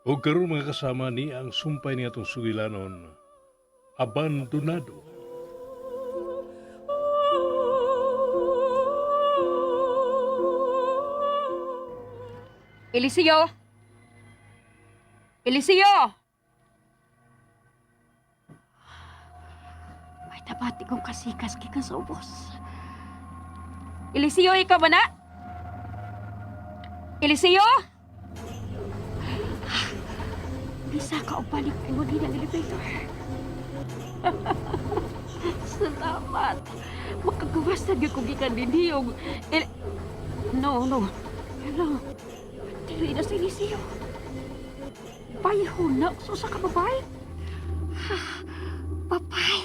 O karon mga kasama ni ang sumpay ni atong sugilanon, abandonado. Eliseo! Eliseo! May tabati kong kasikas gikan sa ubos. Eliseo, ikaw ba na? Eliseo! Bisa ka o balik ay mo din ang elevator. Salamat. Makagawas na gyud ko gikan dinhi og No. Hello. Dili na si Eliseo. Bayhon na sa kababay. Papay.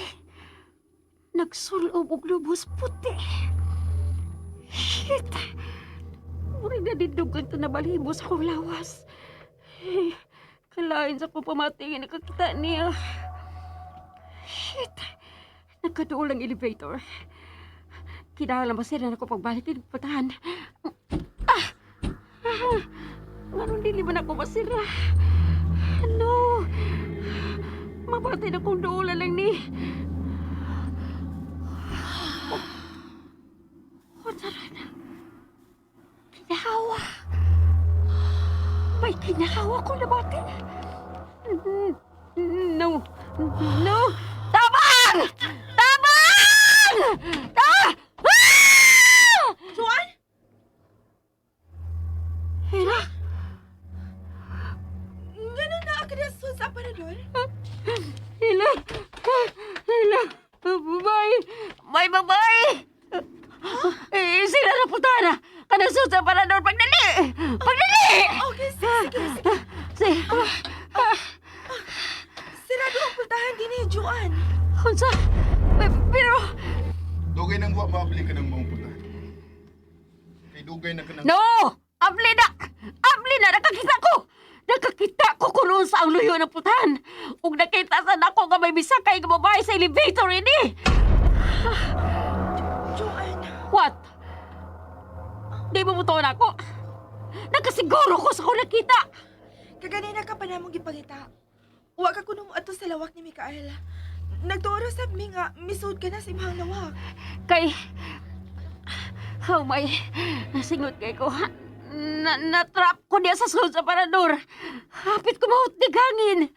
Nagsulob og lubos puti. Shit. Muri na didugan to na balhibo sa akong lawas. Kalain sa kong pamatingin nakakita niya. Shit. Nagkaduol ang elevator. Kinahanglan masira na ako pagbalik din patahan. Ngayon dili man ako masira. No. Mabati na kong duulan lang ni. Tara na. Kinahawa. May kinahawa ko na bati. No. Tabang! Tabang! Juan? Hila? Ganun na agresun sa aparador? Hila? Babae! May babae! Sila na putana! Kanang susa para doon pagdali! Pagdali! Okay, sige. Sirado ang puntahan din eh, Juan. Unsa? Pero... Dugay nang wa maabli ka ng mga puntahan. Kay dugay na ka ng... No! Abli na! Nakakita ko! Nakakita ko kung noon sa ang luyo ng putahan. Kung nakita sa nako nga may bisakay nga babae sa elevator ini. Juan, What? Di mo mutuon ako? Nakasiguro ko sa kung nakita. kaganina ka pa namong gipangita. Wa ka kuno mo ato sa lawak ni Mikael. Nagtuoro sa mi nga misud ka na sa imong lawak. Kay... Oh my... Nasingot kay ko. Natrap ko diya sa sulod sa parador. Hapit ko mahutdigangin.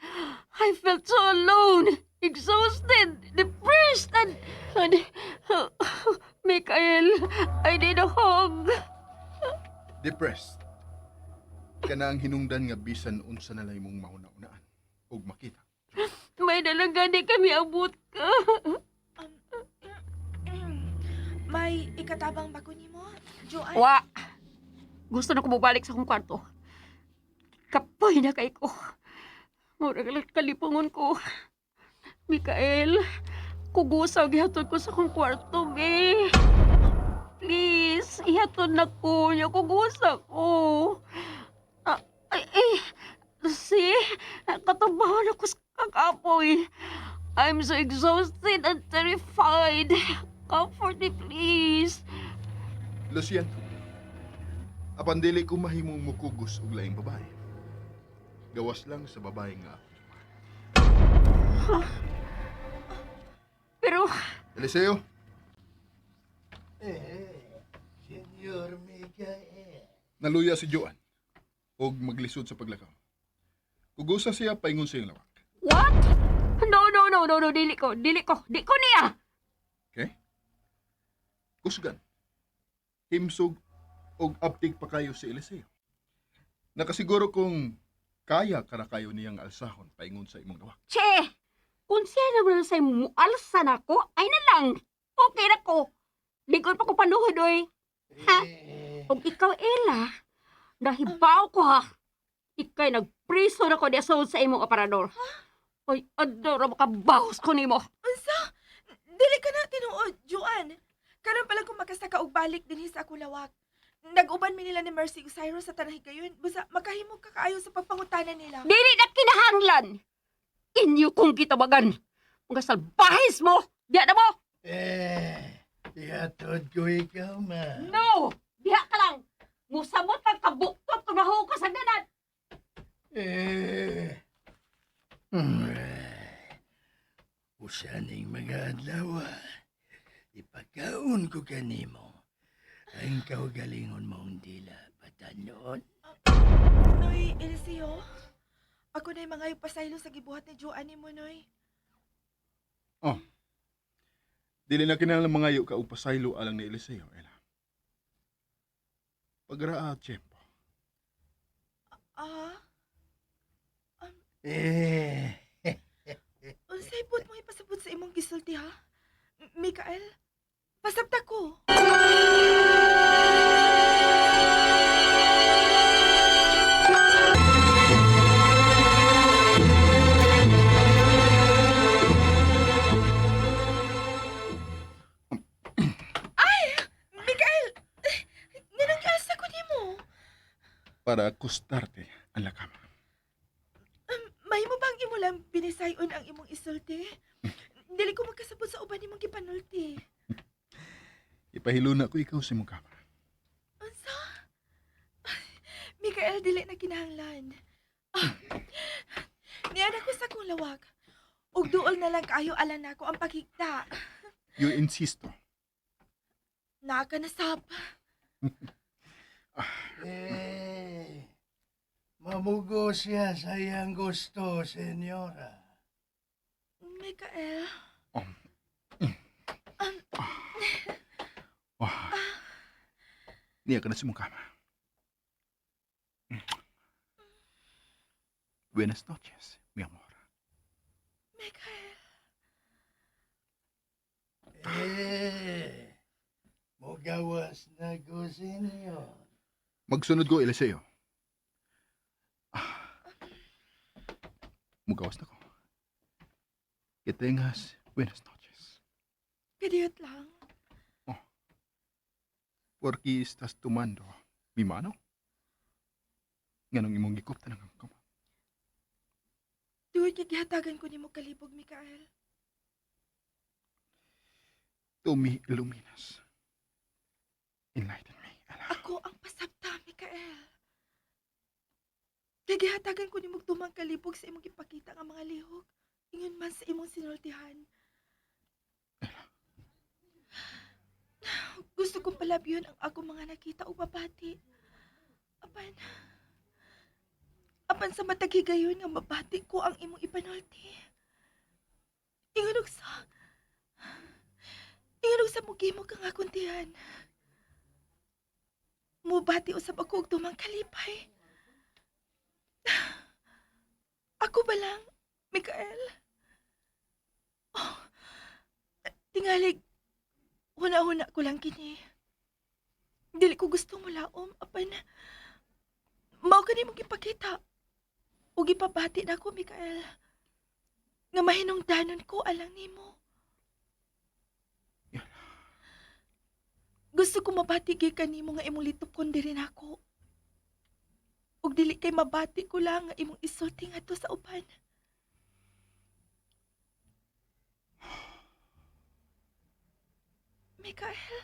I felt so alone, exhausted, depressed, and Mikael, I need a hug. Depressed. Ka na ang hinungdan nga bisan unsa na lang mong mauna-unaan. Ug makita. May dalagani kami abot ka. May ikatabang bago nimo, Juan. Wa! Gusto na ko mabalik sa akong kwarto. Kapoy na kay ko. Mura kalipungon ko. Mikael, kugusaw gihatod ko sa akong kwarto, be. Please, ihatod na ko. Niya kugusaw ko. See? Katabahan ako sa kakapoy. I'm so exhausted and terrified. Comfort me, please. Lucian, apan dili ko mahimong mukugos og laing babae. Gawas lang sa babae nga. Pero, Eliseo, Senyor Miguel. naluya si Joan og maglisod sa paglakaw. Kugusa siya paingon sa iyang lawak. what? No, dili ko niya. Okay? Kusgan. Himsog og uptik pa kayo si Eliseo. Nakasiguro kung kaya ka na kayo niyang alsahon paingon sa imong lawak. Che, kung siya naman sa mualsa na ko, ay na lang. Okay na ko. Di ko pa ko panuhod, oy. Ha? Kung ikaw, Ella, nahibaw ko ha. Ika'y nagpriso na ko di asod sa imong aparador. Oy, adoro makabahos ko nimo. Unsa? Dili ka na tinuod, Juan. Karon pala kung makasaka og balik dinhi sa akong lawak. Nag-uban mi nila ni Mercy ug Cyrus sa tanang higayon. Basta makahimo ka kaayo sa pagpangutanan nila. Dili na kinahanglan. Inyo kong kitabagan. Mga salbahis mo. Diya na mo. Ihatod ko ikaw, ma. No! Diha ka lang. Musabot kang kabuktot kung nahuko sa ganan. Eh. Usaning mga adlaw, ipagkaon ko kanimo ang kaugalingon mong dila patanon. Noy, Eliseo, ako na yung mga ipasaylo sa gibuhat ni Joanne mo, Noy. Oh. Dili na kinahanglan mga ka og pasaylo alang ni Eliseo, Ela. Pagraa tiyempo. Ah, Eh. unsay pud mo ipasabot sa imong gisulti, ha? Mikael, pasabta ko. Mikael, nganong giasa ko nimo? Para akustarte ang lakama. May mo bang imo lang binisayon ang imong isulti? Dili ko magkasabot sa uban nimong gipanulti. Ipahilo na ko ikaw sa imong kama. Unsa? Mikael, dili na kinahanglan. Niyan ako sa kong lawag. Ug duol na lang kaayo alam nako ang paghigta. You insisto. Naka na sab. Eh. Mamugo siya sa iyang gusto, senyora. Mikael, Wah. Niya ka na sa imong kama. Buenas noches, mi amor. Mikael. Eh. Mugawas na ko, senyor. Magsunod ko, Eliseo. Mugawas na ko. Que tengas buenas noches. Kadiyot lang. Porque estás tomando mi mano? Ganong imong gikuptan ang kama. Tuwid gihatagan ko nimo kalibog, Mikael. To me illuminas. Enlighten me, Ella. Ako ang pasabta, Mikael. Kaya gihatagan ko nimo tumang kalibog sa imong gipakita nga mga lihok. Ingon man sa imong sinultihan. Gusto kong palabyon ang ako mga nakita o babati. Apan sa mataghigayon nga mabati ko ang imong ipanulti. Ingon sa mugimo kang akong tiyan. Mubati usab ako og tumang kalipay. Ako ba lang, Mikael? Oh, tingalig, huna-huna ko lang kini. Dili ko gusto mo laom, apan, mao ka nimong ipakita. O gipabati na ako, Mikael. Nga mahinungdanon ko alang nimo. Gusto ko mabati kay kanimo nga imong litupkon diri nako. Ug dili kay mabati ko lang nga imong isulti ngadto sa uban. Mikael.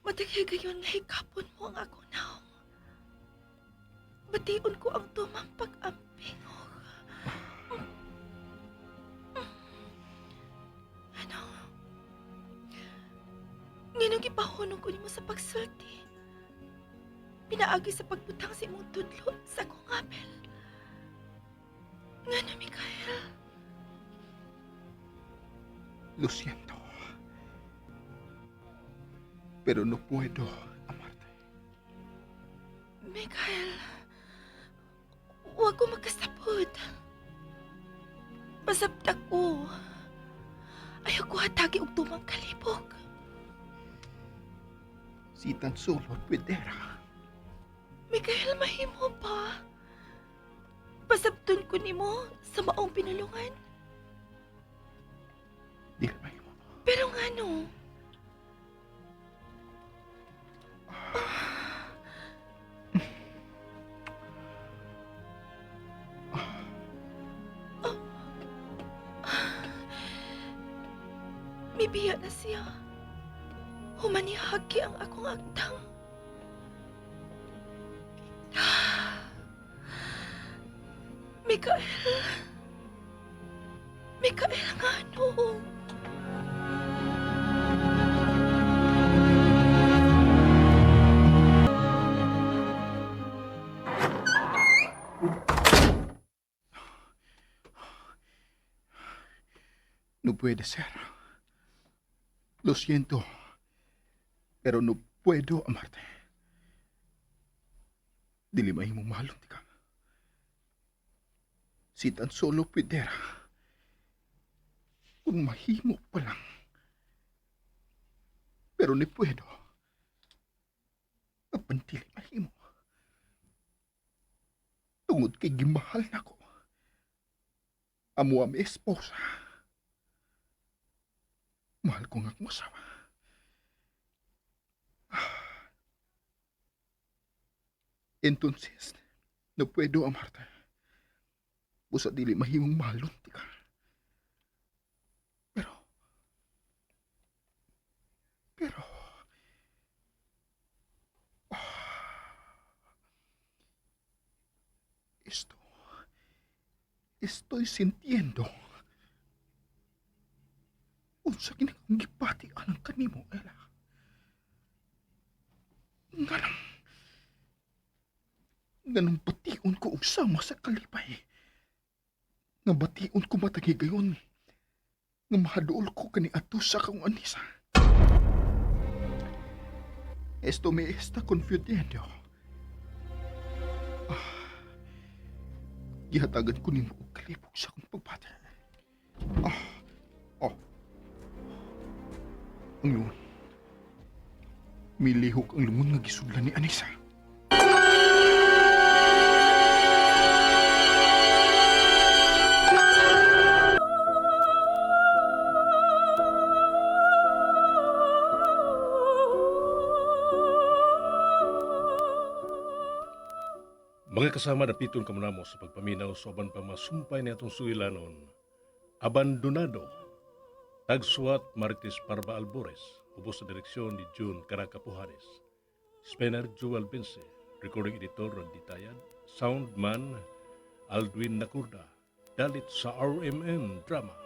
Matagay gayon nga hikapon mo ang ako naong. Bation ko ang tumang pag-amping. Ano? Nginong ipahunong ko nimo sa pagsulti. Pinaagi sa pagbutang sa imong tudlo sa akong apel. Ngano, Mikael? Lo siento. Pero no puedo amarte. Mikael, huwag ko magkasabot. Pasabta ko. Ayaw ko hatagi og tumang kalibog. Si tan solo pudiera. Mikael, mahimo pa. Pasabton ko nimo sa maong pinulungan. Dili mahimo. Pero ngano? Nibiya na siya. Humanihagi ang akong agtang. Mikael. Mikael nga no. No puede ser. Lo siento, pero no puedo amarte. Dili mahimong mahalon ti ka. Si tan solo pwedera. Kung mahimo pa lang. Pero ni puedo. Apan dili mahimo. Tungod kay gimahal na ko. Amo ang esposa. Mahal ko nga akong asawa. Entonces, no puedo amarte. Busa dili mahimong mahalon ti ka. Pero, esto, estoy sintiendo. Unsa ginang gipati alang kanimo, Ella. Ganang bation ko og sama sa kalipay. Nga bation ko matagi gayon. Nga mahaduol ko kani ato sa kaong anisa. Esto me está confundiendo. Gihatagan ko nimo og kalipog sa akong pagbati. Ang lungon. Milihok ang lungon nga gisudlan ni Anisa. Mga kasama dapiton kamo namo sa pagpaminaw sa aban pa masumpay ni atong sugilanon. Abandonado. Tagsuat Martis Parva Albores, ubos sa direksyon ni June Caraca Pujares. Spener Joel Binse, recording editor Randy Tayad, soundman Aldwin Nakurda, dalit sa RMN Drama.